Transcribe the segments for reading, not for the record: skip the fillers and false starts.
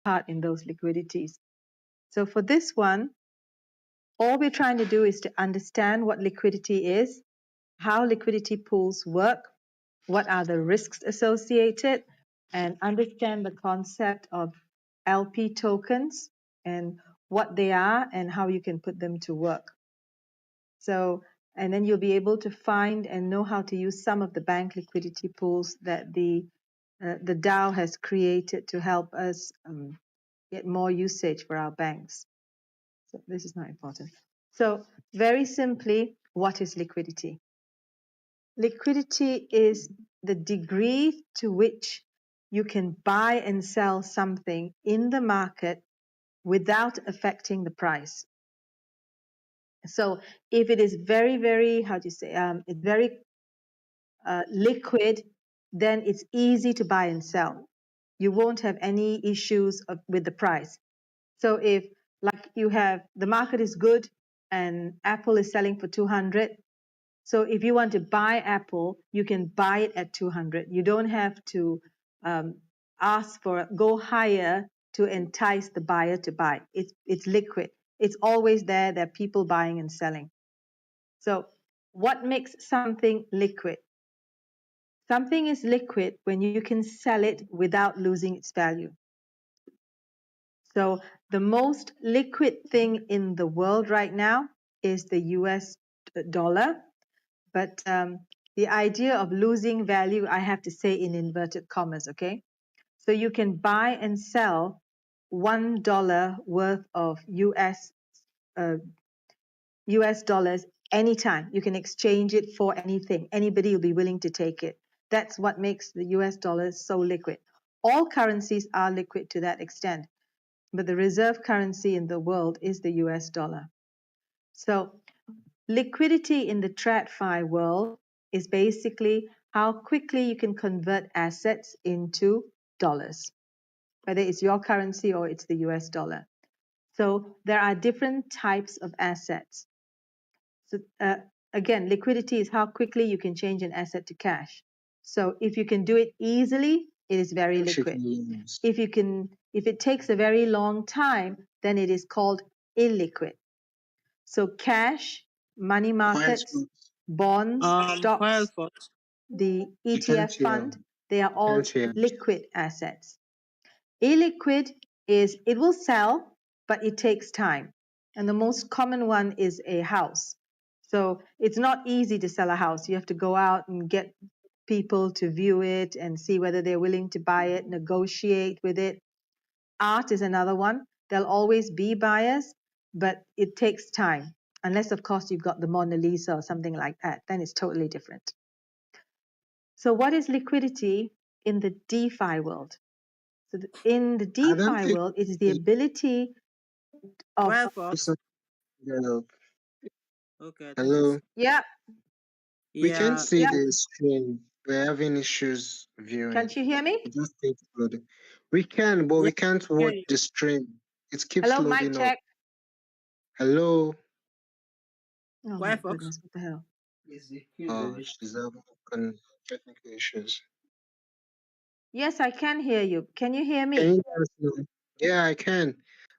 part in those liquidities. So for this one, all we're trying to do is to understand what liquidity is, how liquidity pools work, what are the risks associated, and understand the concept of LP tokens and what they are and how you can put them to work. So, and then you'll be able to find and know how to use some of the bank liquidity pools that the DAO has created to help us get more usage for our banks. So this is not important. So very simply, what is liquidity? Liquidity is the degree to which you can buy and sell something in the market without affecting the price. So if it is very, very, how do you say, it's very liquid, then it's easy to buy and sell. You won't have any issues with the price. So if, like, you have, the market is good and Apple is selling for 200. So if you want to buy Apple, you can buy it at 200. You don't have to go higher to entice the buyer to buy. It's liquid. It's always there. There are people buying and selling. So what makes something liquid? Something is liquid when you can sell it without losing its value. So the most liquid thing in the world right now is the US dollar. But the idea of losing value, I have to say in inverted commas, okay? So you can buy and sell $1 worth of US dollars anytime. You can exchange it for anything. Anybody will be willing to take it. That's what makes the US dollar so liquid. All currencies are liquid to that extent, but the reserve currency in the world is the US dollar. So liquidity in the TradFi world is basically how quickly you can convert assets into dollars, whether it's your currency or it's the US dollar. So there are different types of assets. So again, liquidity is how quickly you can change an asset to cash. So if you can do it easily, it is very liquid. If it takes a very long time, then it is called illiquid. So cash, money markets, bonds, stocks, the ETF fund, they are all liquid assets. Illiquid is, it will sell, but it takes time. And the most common one is a house. So it's not easy to sell a house. You have to go out and get people to view it and see whether they're willing to buy it, negotiate with it. Art is another one. There'll always be buyers, but it takes time. Unless, of course, you've got the Mona Lisa or something like that, then it's totally different. So what is liquidity in the DeFi world? So in the DeFi world, it is the ability of... Hello. Okay. Hello. Yeah. We can't see the screen. We're having issues viewing. Can't you hear me? Just keep loading. We can, but we can't watch the stream. It keeps Hello, loading mic up. check. Hello. Oh my goodness, what the hell? Oh, she's having technical issues. Yes, I can hear you. Can you hear me? Can you guys know? Yeah, I can.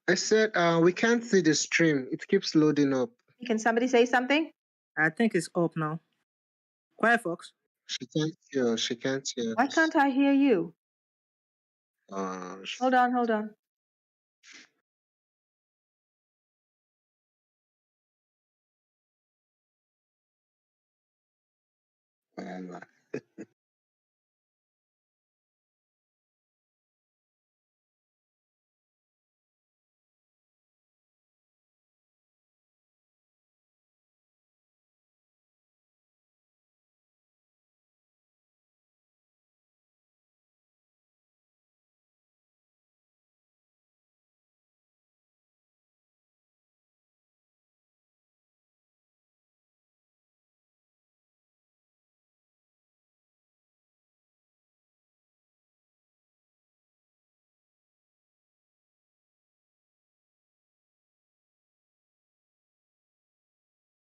I said we can't see the stream. It keeps loading up. Can somebody say something? I think it's up now. Quietfox. She can't hear. She can't hear. Why can't I hear you? Hold on, hold on.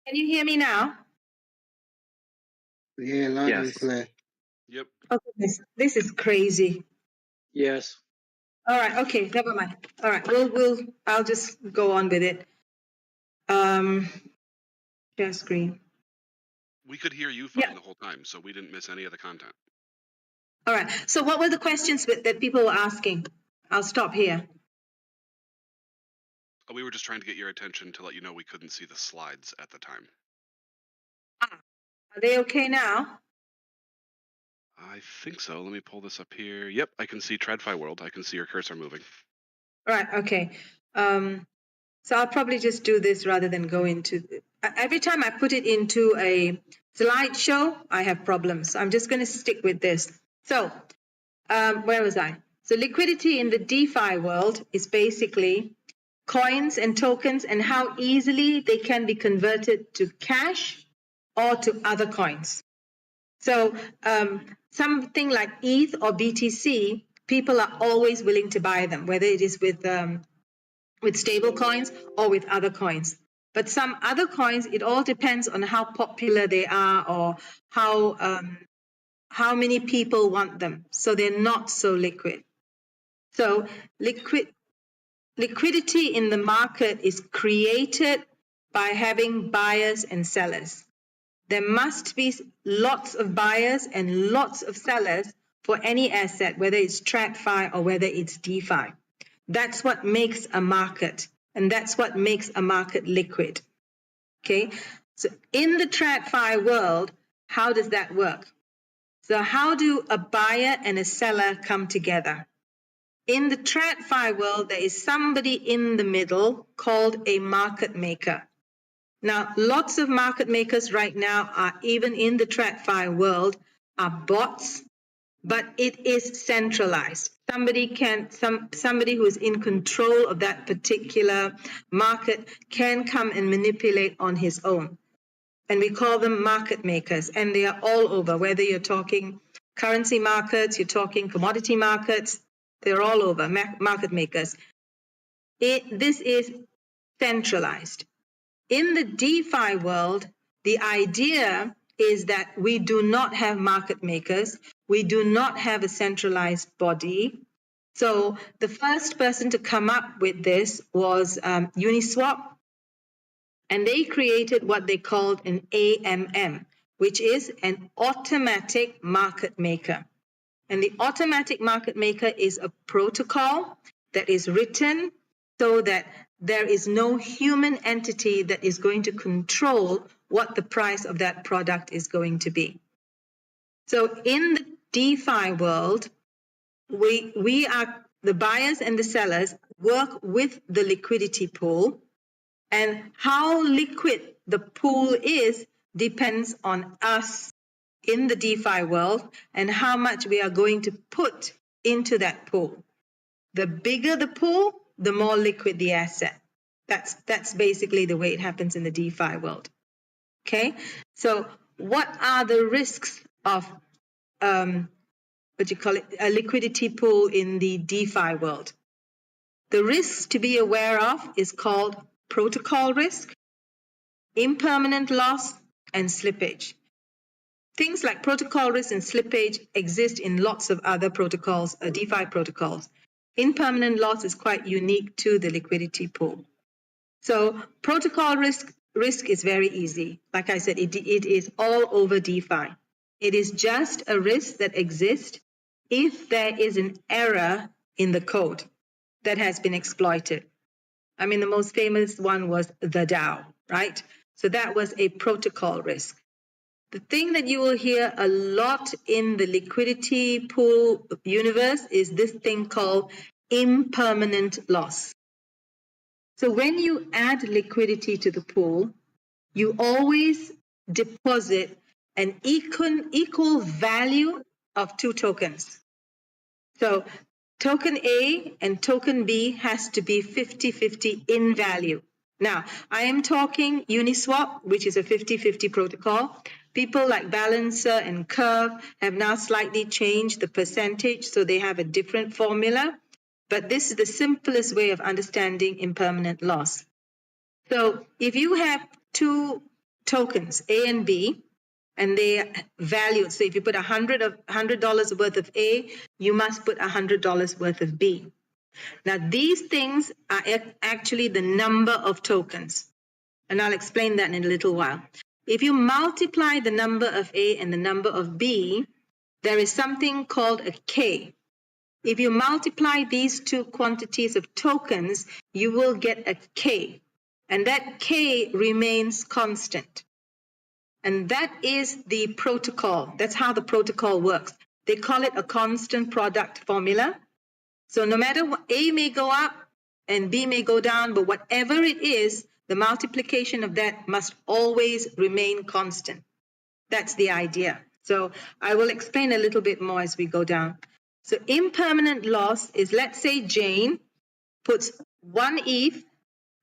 Can you hear me now? Yeah, loud and clear. Yep. Okay, this is crazy. Yes. All right. Okay. Never mind. All right. I'll just go on with it. Share screen. We could hear you fine the whole time, so we didn't miss any of the content. All right. So what were the questions that people were asking? I'll stop here. We were just trying to get your attention to let you know we couldn't see the slides at the time. Are they okay now? I think so. Let me pull this up here. Yep, I can see TradFi World. I can see your cursor moving. All right. Okay. So I'll probably just do this rather than go into... Every time I put it into a slideshow, I have problems. So I'm just going to stick with this. So where was I? So liquidity in the DeFi world is basically coins and tokens and how easily they can be converted to cash or to other coins. So something like ETH or BTC, people are always willing to buy them, whether it is with stable coins or with other coins. But some other coins, it all depends on how popular they are or how many people want them. So they're not so liquid. So liquidity in the market is created by having buyers and sellers. There must be lots of buyers and lots of sellers for any asset, whether it's TradFi or whether it's DeFi. That's what makes a market, and that's what makes a market liquid. Okay, so in the TradFi world, how does that work? So how do a buyer and a seller come together? In the TradFi world, there is somebody in the middle called a market maker. Now, lots of market makers right now are, even in the TradFi world, are bots, but it is centralized. Somebody who is in control of that particular market can come and manipulate on his own. And we call them market makers, and they are all over, whether you're talking currency markets, you're talking commodity markets, they're all over, market makers. This is centralized. In the DeFi world, the idea is that we do not have market makers. We do not have a centralized body. So the first person to come up with this was Uniswap, and they created what they called an AMM, which is an automatic market maker. And the automatic market maker is a protocol that is written so that there is no human entity that is going to control what the price of that product is going to be. So in the DeFi world, we are the buyers and the sellers work with the liquidity pool, and how liquid the pool is depends on us in the DeFi world and how much we are going to put into that pool. The bigger the pool, the more liquid the asset. That's basically the way it happens in the DeFi world. Okay, so what are the risks of a liquidity pool in the DeFi world? The risks to be aware of is called protocol risk, impermanent loss, and slippage. Things like protocol risk and slippage exist in lots of other protocols, DeFi protocols. Impermanent loss is quite unique to the liquidity pool. So protocol risk is very easy. Like I said, it is all over DeFi. It is just a risk that exists if there is an error in the code that has been exploited. I mean, the most famous one was the DAO, right? So that was a protocol risk. The thing that you will hear a lot in the liquidity pool universe is this thing called impermanent loss. So when you add liquidity to the pool, you always deposit an equal value of two tokens. So token A and token B has to be 50-50 in value. Now, I am talking Uniswap, which is a 50-50 protocol. People like Balancer and Curve have now slightly changed the percentage, so they have a different formula. But this is the simplest way of understanding impermanent loss. So if you have two tokens, A and B, and they are valued, so if you put $100 worth of A, you must put $100 worth of B. Now, these things are actually the number of tokens. And I'll explain that in a little while. If you multiply the number of A and the number of B, there is something called a K. If you multiply these two quantities of tokens, you will get a K. And that K remains constant. And that is the protocol. That's how the protocol works. They call it a constant product formula. So no matter what, A may go up and B may go down, but whatever it is, the multiplication of that must always remain constant. That's the idea. So I will explain a little bit more as we go down. So impermanent loss is, let's say Jane puts 1 ETH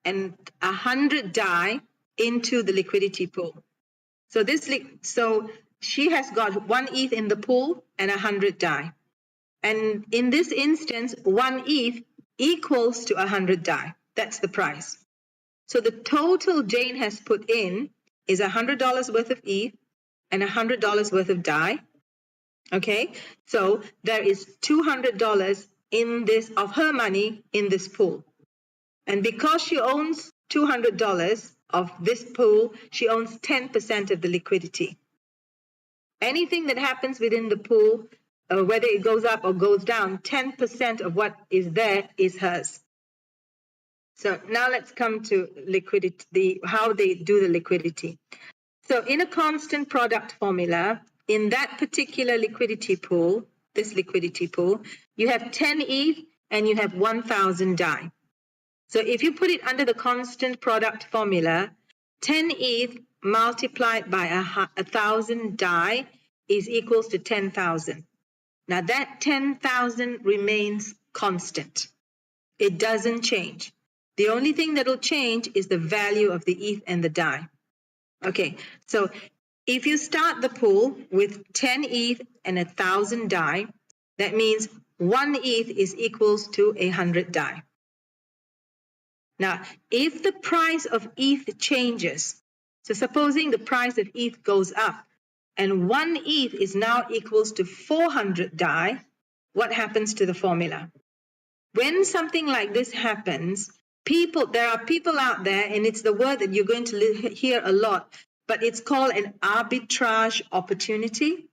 and 100 DAI into the liquidity pool. So she has got 1 ETH in the pool and 100 DAI. And in this instance, 1 ETH equals to 100 DAI. That's the price. So the total Jane has put in is $100 worth of ETH and $100 worth of DAI. Okay, so there is $200 in this of her money in this pool. And because she owns $200 of this pool, she owns 10% of the liquidity. Anything that happens within the pool, whether it goes up or goes down, 10% of what is there is hers. So now let's come to liquidity, how they do the liquidity. So in a constant product formula, in that particular liquidity pool, this liquidity pool, you have 10 ETH and you have 1,000 DAI. So if you put it under the constant product formula, 10 ETH multiplied by 1,000 DAI is equals to 10,000. Now that 10,000 remains constant. It doesn't change. The only thing that will change is the value of the ETH and the DAI. Okay, so if you start the pool with 10 ETH and 1,000 DAI, that means 1 ETH is equals to 100 DAI. Now, if the price of ETH changes, so supposing the price of ETH goes up and 1 ETH is now equals to 400 DAI, what happens to the formula? When something like this happens, there are people out there, and it's the word that you're going to hear a lot, but it's called an arbitrage opportunity.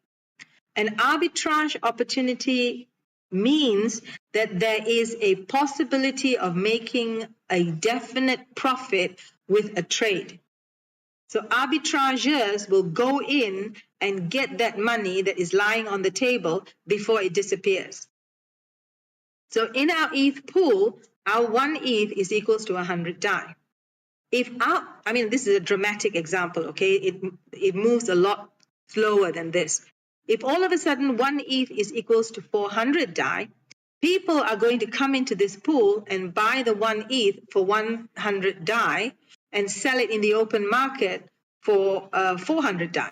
An arbitrage opportunity means that there is a possibility of making a definite profit with a trade. So arbitrageurs will go in and get that money that is lying on the table before it disappears. So in our ETH pool, our 1 ETH is equals to 100 DAI. This is a dramatic example, okay? It moves a lot slower than this. If all of a sudden 1 ETH is equals to 400 DAI, people are going to come into this pool and buy the 1 ETH for 100 DAI and sell it in the open market for 400 DAI.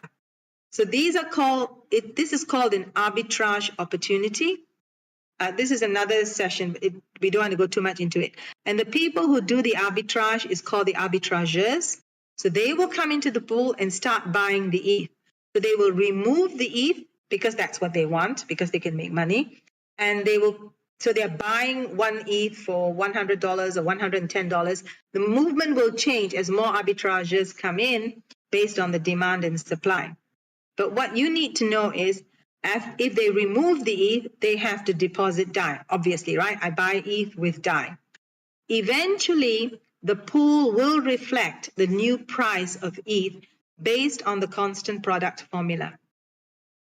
So this is called an arbitrage opportunity. This is another session. We don't want to go too much into it. And the people who do the arbitrage is called the arbitrageurs. So they will come into the pool and start buying the ETH. So they will remove the ETH because that's what they want, because they can make money. And they're buying 1 ETH for $100 or $110. The movement will change as more arbitrageurs come in based on the demand and supply. But what you need to know is, if they remove the ETH, they have to deposit DAI, obviously, right? I buy ETH with DAI. Eventually, the pool will reflect the new price of ETH based on the constant product formula.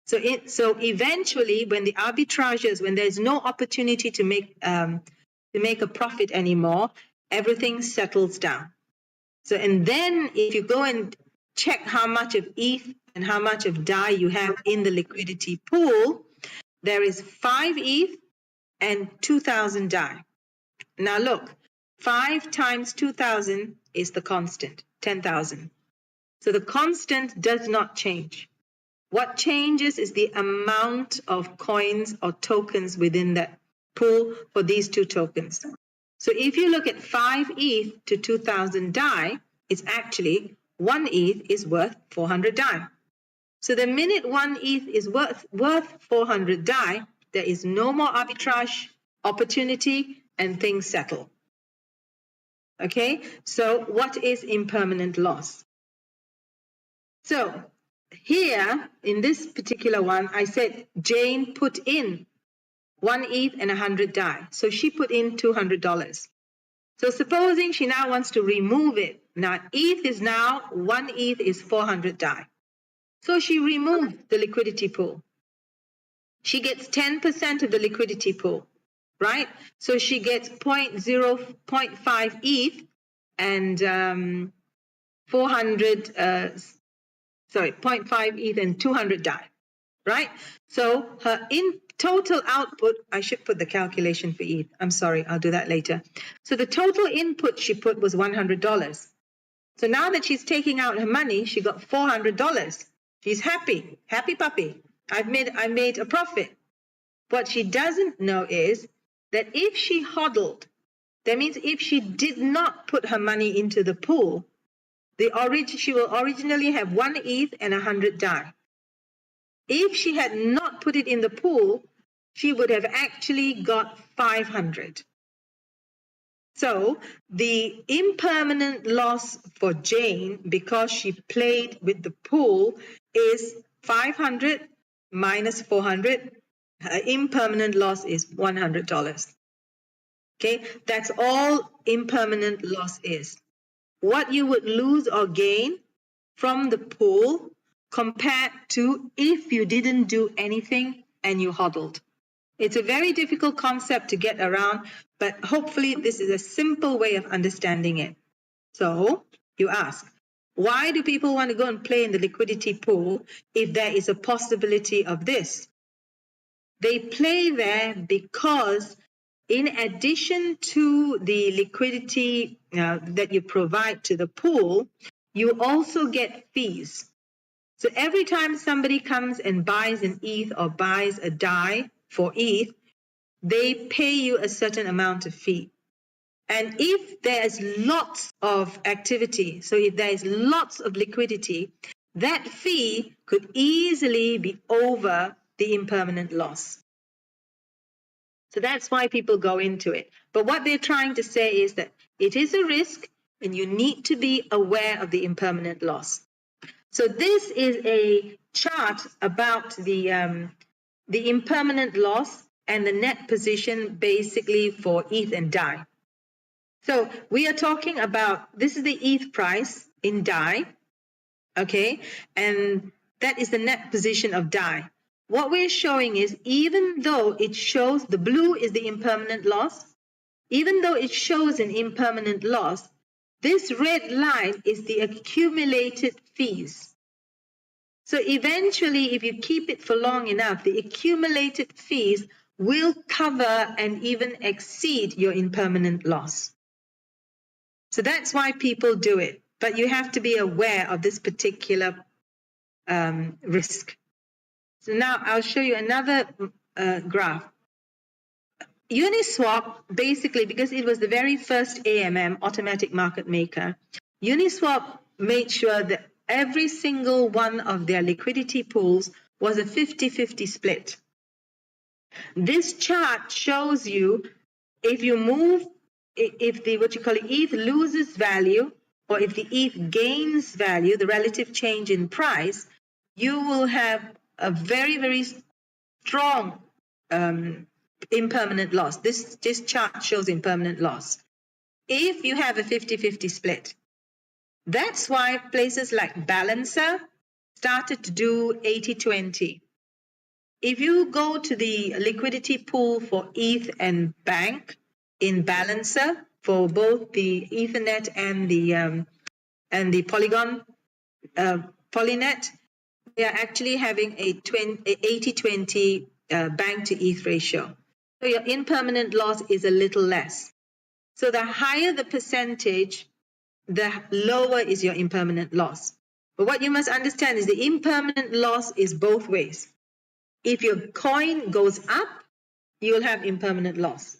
So eventually, when the arbitrageurs, when there's no opportunity to make a profit anymore, everything settles down. So, and then if you go and check how much of ETH and how much of DAI you have in the liquidity pool, there is 5 ETH and 2,000 DAI. Now look, 5 times 2,000 is the constant, 10,000. So the constant does not change. What changes is the amount of coins or tokens within that pool for these two tokens. So if you look at 5 ETH to 2,000 DAI, it's actually 1 ETH is worth 400 DAI. So the minute 1 ETH is worth 400 DAI, there is no more arbitrage opportunity. and things settle. Okay, so what is impermanent loss? So here in this particular one, I said Jane put in 1 ETH and 100 DAI. So she put in $200. So supposing she now wants to remove it. Now ETH is now 1 ETH is 400 DAI. So she removed the liquidity pool. She gets 10% of the liquidity pool, right? So she gets 0.5 ETH and 0.5 ETH and 200 DAI, right? So her in total output, I should put the calculation for ETH. I'm sorry, I'll do that later. So the total input she put was $100. So now that she's taking out her money, she got $400. She's happy, happy puppy. I made a profit. What she doesn't know is that if she hodled, that means if she did not put her money into the pool, she will originally have 1 ETH and 100 DAI. If she had not put it in the pool, she would have actually got 500. So the impermanent loss for Jane, because she played with the pool, is 500 minus 400. Her impermanent loss is $100. Okay, that's all impermanent loss is. What you would lose or gain from the pool compared to if you didn't do anything and you hodled. It's a very difficult concept to get around, but hopefully this is a simple way of understanding it. So you ask, why do people want to go and play in the liquidity pool if there is a possibility of this? They play there because in addition to the liquidity that you provide to the pool, you also get fees. So every time somebody comes and buys an ETH or buys a DAI for ETH, they pay you a certain amount of fee. And if there's lots of activity, so if there's lots of liquidity, that fee could easily be over the impermanent loss. So that's why people go into it. But what they're trying to say is that it is a risk and you need to be aware of the impermanent loss. So this is a chart about the impermanent loss and the net position basically for ETH and DAI. So we are talking about, this is the ETH price in DAI, okay? And that is the net position of DAI. What we're showing is even though it shows, the blue is the impermanent loss, even though it shows an impermanent loss, this red line is the accumulated fees. So eventually, if you keep it for long enough, the accumulated fees will cover and even exceed your impermanent loss. So that's why people do it. But you have to be aware of this particular risk. So now I'll show you another graph. Uniswap, basically, because it was the very first AMM, automatic market maker, Uniswap made sure that every single one of their liquidity pools was a 50-50 split. This chart shows you if you move, if the what you call ETH loses value, or if the ETH gains value, the relative change in price, you will have a very, very strong impermanent loss. This chart shows impermanent loss. If you have a 50-50 split, that's why places like Balancer started to do 80-20. If you go to the liquidity pool for ETH and Bank in Balancer for both the Ethernet and the Polygon Polynet, they are actually having a 80-20 Bank to ETH ratio. So your impermanent loss is a little less. So the higher the percentage, the lower is your impermanent loss. But what you must understand is the impermanent loss is both ways. If your coin goes up, you will have impermanent loss.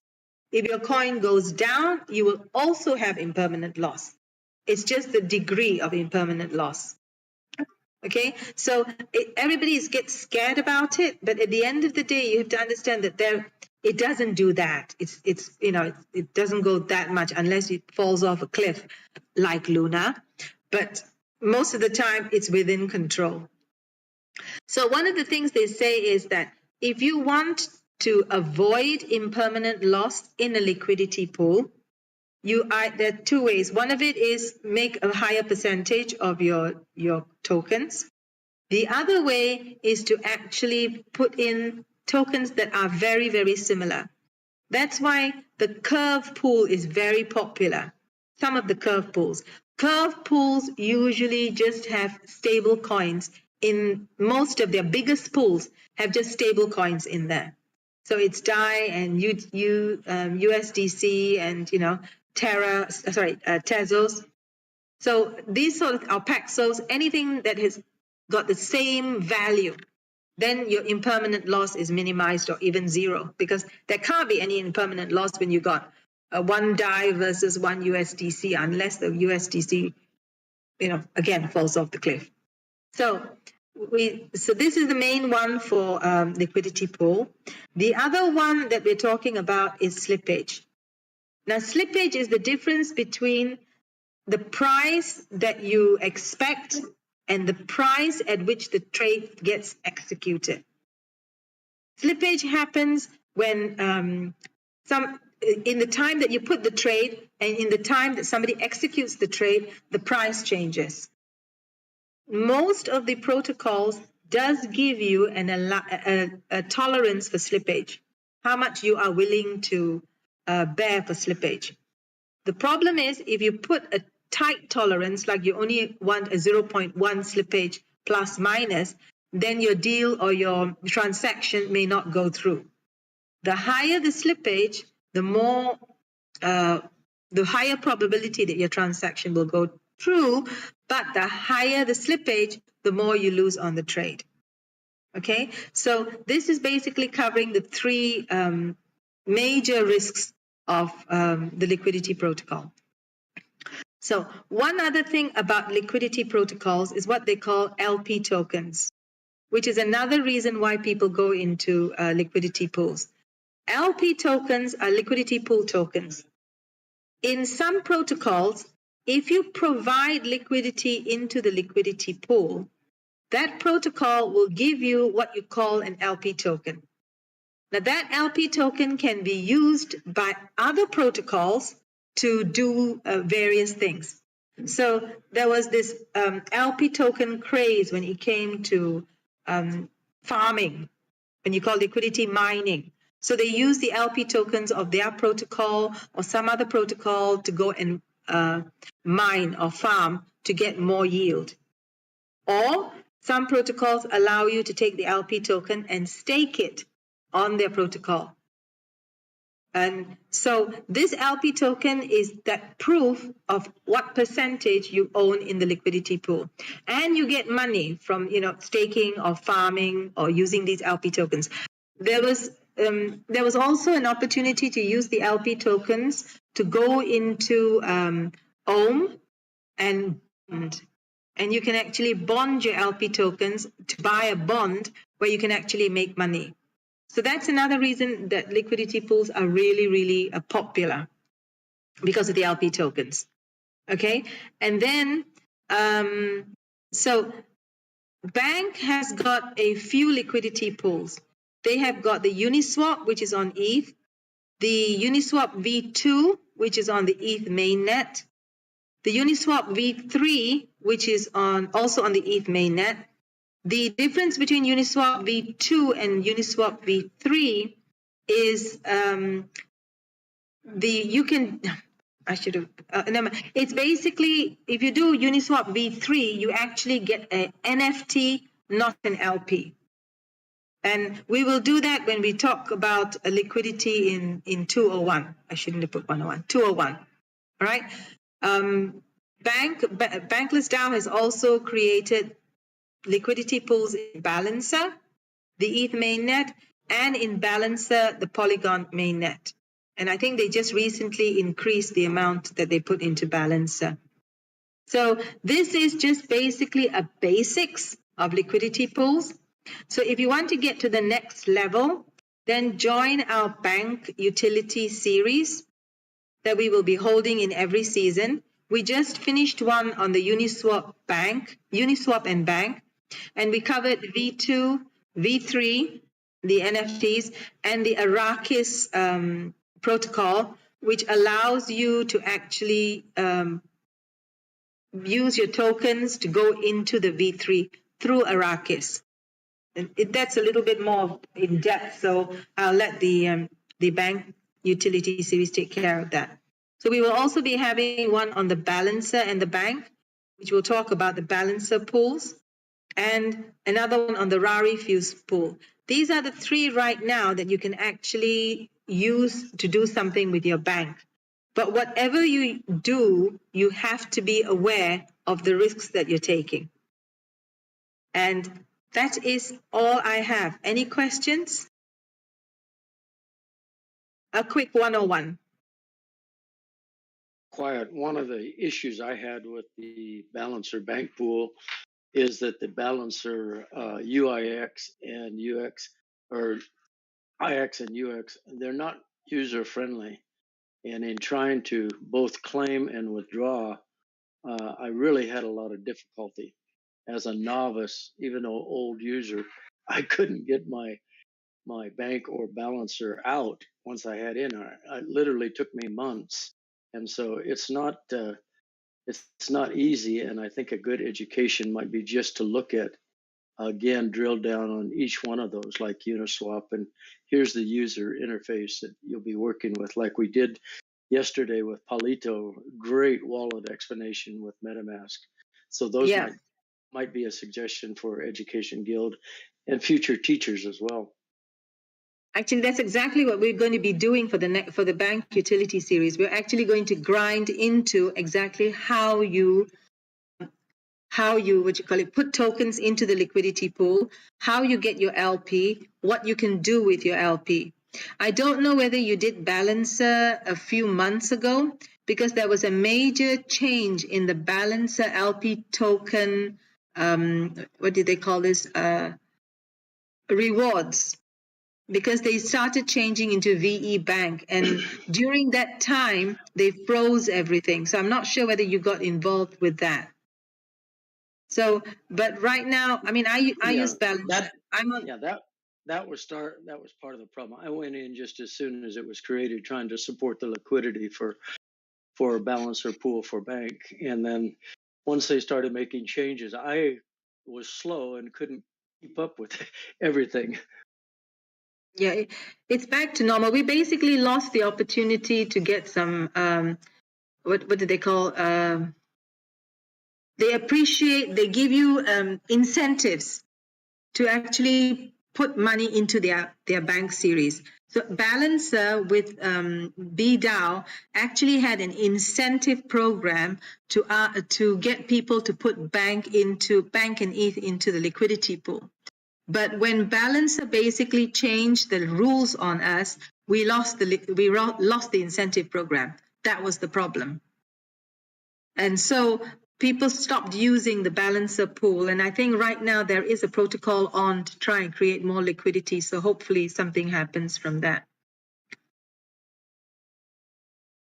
If your coin goes down, you will also have impermanent loss. It's just the degree of impermanent loss. Okay, so everybody gets scared about it, but at the end of the day, you have to understand that It doesn't do that. It doesn't go that much unless it falls off a cliff like Luna. But most of the time, it's within control. So one of the things they say is that if you want to avoid impermanent loss in a liquidity pool, there are two ways. One of it is make a higher percentage of your tokens. The other way is to actually put in tokens that are very, very similar. That's why the curve pool is very popular. Some of the curve pools. Curve pools usually just have stable coins. In most of their biggest pools have just stable coins in there. So it's DAI and USDC and Tezos. So these sort of Paxos, anything that has got the same value, then your impermanent loss is minimized or even zero, because there can't be any impermanent loss when you got one DAI versus one USDC, unless the USDC, again falls off the cliff. So this is the main one for liquidity pool. The other one that we're talking about is slippage. Now, slippage is the difference between the price that you expect and the price at which the trade gets executed. Slippage happens when in the time that you put the trade and in the time that somebody executes the trade, the price changes. Most of the protocols does give you a tolerance for slippage, how much you are willing to bear for slippage. The problem is if you put a tight tolerance, like you only want a 0.1 slippage plus minus, then your deal or your transaction may not go through. The higher the slippage, the higher probability that your transaction will go through, but the higher the slippage, the more you lose on the trade. Okay, so this is basically covering the three major risks of the liquidity protocol. So one other thing about liquidity protocols is what they call LP tokens, which is another reason why people go into liquidity pools. LP tokens are liquidity pool tokens. In some protocols, if you provide liquidity into the liquidity pool, that protocol will give you what you call an LP token. Now, that LP token can be used by other protocols to do various things. So there was this LP token craze when it came to farming, when you call liquidity mining. So they use the LP tokens of their protocol or some other protocol to go and mine or farm to get more yield. Or some protocols allow you to take the LP token and stake it on their protocol. And so this LP token is that proof of what percentage you own in the liquidity pool. And you get money from, staking or farming or using these LP tokens. There was also an opportunity to use the LP tokens to go into OHM and you can actually bond your LP tokens to buy a bond where you can actually make money. So that's another reason that liquidity pools are really, really popular, because of the LP tokens. Okay, and then so Bank has got a few liquidity pools. They have got the Uniswap, which is on ETH, the Uniswap V2, which is on the ETH mainnet, the Uniswap V3, which is also on the ETH mainnet. The difference between Uniswap V2 and Uniswap V3 is it's basically, if you do Uniswap V3, you actually get an NFT, not an LP. And we will do that when we talk about liquidity in 201. I shouldn't have put 101. 201. All right. BanklessDAO has also created liquidity pools in Balancer, the ETH mainnet, and in Balancer, the Polygon mainnet. And I think they just recently increased the amount that they put into Balancer. So this is just basically a basics of liquidity pools. So if you want to get to the next level, then join our bank utility series that we will be holding in every season. We just finished one on the Uniswap and Bank, and we covered V2, V3, the NFTs, and the Arrakis protocol, which allows you to actually use your tokens to go into the V3 through Arrakis. And that's a little bit more in depth, so I'll let the bank utility series take care of that. So we will also be having one on the Balancer and the bank, which will talk about the Balancer pools, and another one on the Rari Fuse pool. These are the three right now that you can actually use to do something with your bank. But whatever you do, you have to be aware of the risks that you're taking. And that is all I have. Any questions? A quick 101. Quiet. One of the issues I had with the Balancer bank pool is that the Balancer UIX and UX, or IX and UX, they're not user friendly. And in trying to both claim and withdraw, I really had a lot of difficulty. As a novice, even though old user, I couldn't get my bank or Balancer out once I had in. It literally took me months, and so it's not easy. And I think a good education might be just to look at, again, drill down on each one of those, like Uniswap, and here's the user interface that you'll be working with, like we did yesterday with Palito. Great wallet explanation with MetaMask. So those might be a suggestion for Education Guild and future teachers as well. Actually, that's exactly what we're going to be doing for the bank utility series. We're actually going to grind into exactly how you put tokens into the liquidity pool, how you get your LP, what you can do with your LP. I don't know whether you did Balancer a few months ago, because there was a major change in the Balancer LP token, what did they call this? Rewards. Because they started changing into VE Bank, and during that time they froze everything. So I'm not sure whether you got involved with that. So, but right now, I mean, I use Balancer. That was part of the problem. I went in just as soon as it was created, trying to support the liquidity for a Balancer pool for bank, and then once they started making changes, I was slow and couldn't keep up with everything. Yeah, it's back to normal. We basically lost the opportunity to get some, what do they call? They give you incentives to actually put money into their bank series. So Balancer with BDAO actually had an incentive program to get people to put bank and ETH into the liquidity pool. But when Balancer basically changed the rules on us, we lost the incentive program. That was the problem. And so people stopped using the Balancer pool. And I think right now there is a protocol on to try and create more liquidity. So hopefully something happens from that.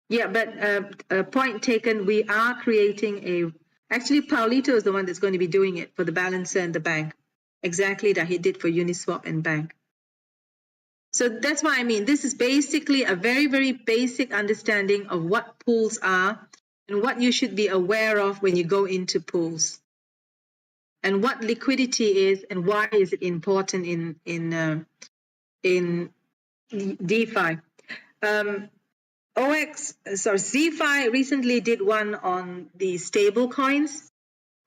Yeah, but point taken, we are creating actually Paulito is the one that's going to be doing it for the Balancer and the bank. Exactly that he did for Uniswap and Bank. So that's why I mean, this is basically a very, very basic understanding of what pools are and what you should be aware of when you go into pools, and what liquidity is and why is it important in DeFi. ZFi recently did one on the stable coins.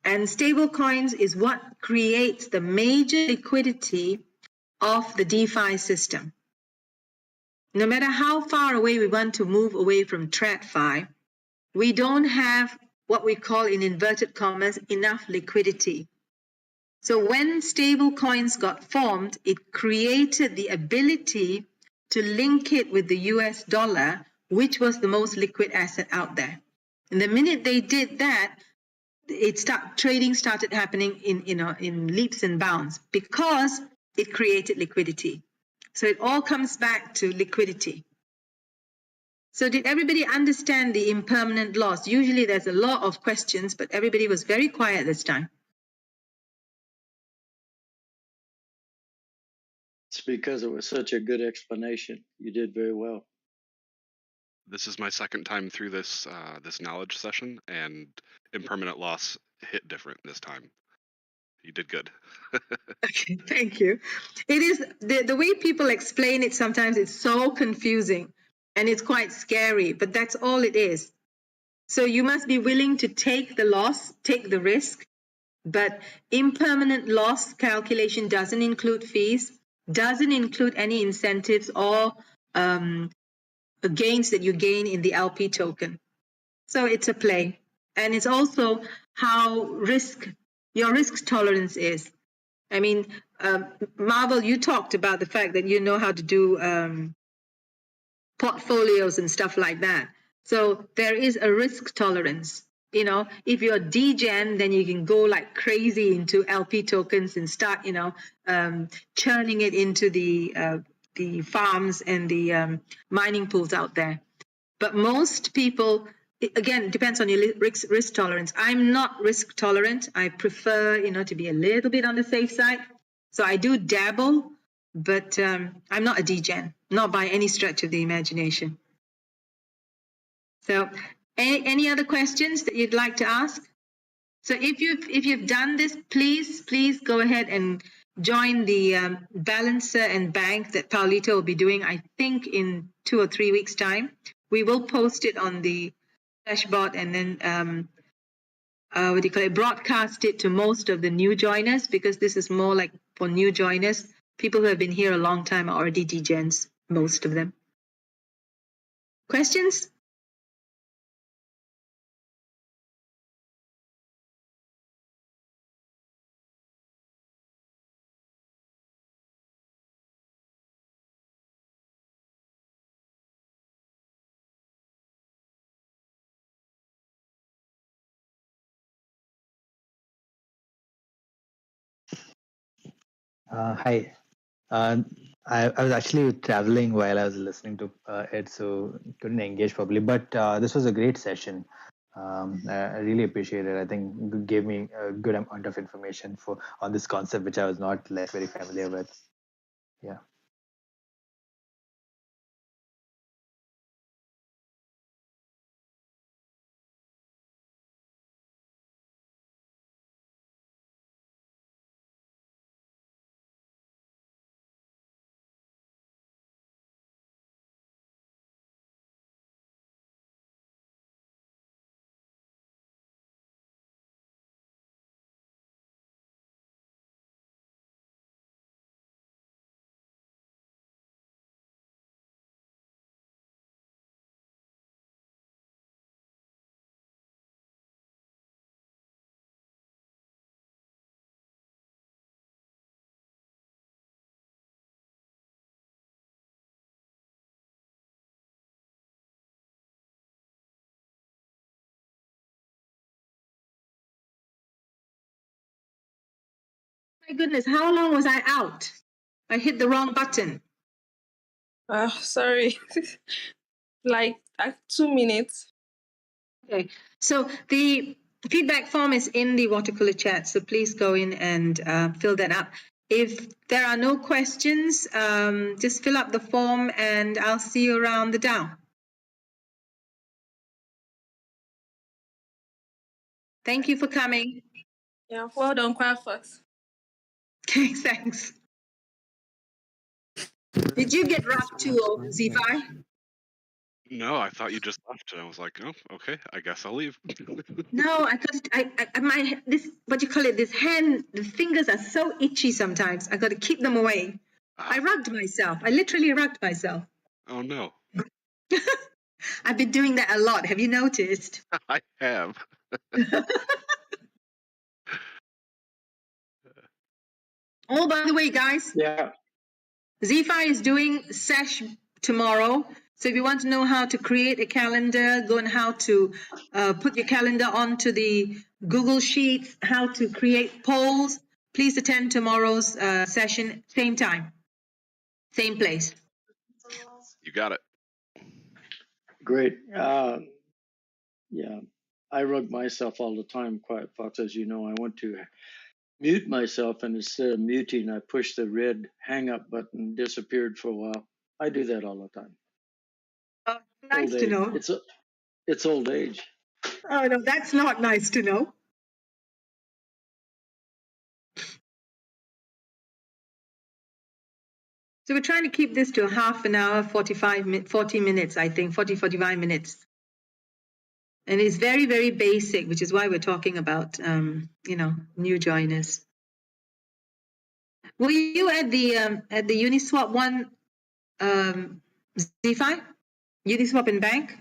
And stable coins is what creates the major liquidity of the DeFi system. No matter how far away we want to move away from TradFi, we don't have what we call, in inverted commas, enough liquidity. So when stable coins got formed, it created the ability to link it with the US dollar, which was the most liquid asset out there. And the minute they did that, trading started happening in leaps and bounds, because it created liquidity. So it all comes back to liquidity. So did everybody understand the impermanent loss? Usually there's a lot of questions, but everybody was very quiet this time. It's because it was such a good explanation. You did very well. This is my second time through this this knowledge session, and impermanent loss hit different this time. You did good. Okay, thank you. It is the way people explain it sometimes it's so confusing and it's quite scary, but that's all it is. So you must be willing to take the loss, take the risk, but impermanent loss calculation doesn't include fees, doesn't include any incentives or gains that you gain in the LP token. So it's a play. And it's also how your risk tolerance is. I mean, Marvel, you talked about the fact that you know how to do portfolios and stuff like that. So there is a risk tolerance. You know, if you're degen, then you can go like crazy into LP tokens and start, churning it into the farms and the mining pools out there. But most people, again, it depends on your risk tolerance. I'm not risk tolerant. I prefer, to be a little bit on the safe side. So I do dabble, but I'm not a degen, not by any stretch of the imagination. So any other questions that you'd like to ask? So if you've done this, please go ahead and join the Balancer and Bank that Paulito will be doing, I think, in 2 or 3 weeks' time. We will post it on the dashboard and then broadcast it to most of the new joiners, because this is more like for new joiners. People who have been here a long time are already degens, most of them. Questions? Hi. I was actually traveling while I was listening to it, so couldn't engage properly. But this was a great session. I really appreciate it. I think it gave me a good amount of information on this concept, which I was not very familiar with. Yeah. My goodness, how long was I out? I hit the wrong button. Sorry. Like 2 minutes. Okay, so the feedback form is in the watercolor chat, so please go in and fill that up. If there are no questions, just fill up the form and I'll see you around the DAO. Thank you for coming. Yeah, well done, Quietfox. Okay, thanks. Did you get wrapped too, Z5? No, I thought you just left. I was like, oh, okay, I guess I'll leave. No, I got it. This, what do you call it? This hand, the fingers are so itchy sometimes. I got to keep them away. I rugged myself. I literally rugged myself. Oh no. I've been doing that a lot. Have you noticed? I have. Oh, by the way, guys. Yeah. Z5 is doing sesh tomorrow. So if you want to know how to create a calendar, go and how to put your calendar onto the Google Sheets, how to create polls, please attend tomorrow's session, same time. Same place. You got it. Great. Yeah, I rug myself all the time, Quietfox, as you know. I want to mute myself, and instead of muting, I push the red hang up button, disappeared for a while. I do that all the time. Nice Old to age. know. It's old age. Oh, no, that's not nice to know. So we're trying to keep this to half an hour, 40 minutes, I think, 45 minutes. And it's very, very basic, which is why we're talking about, new joiners. Were you at the Uniswap one, ZFi? Uniswap and Bank?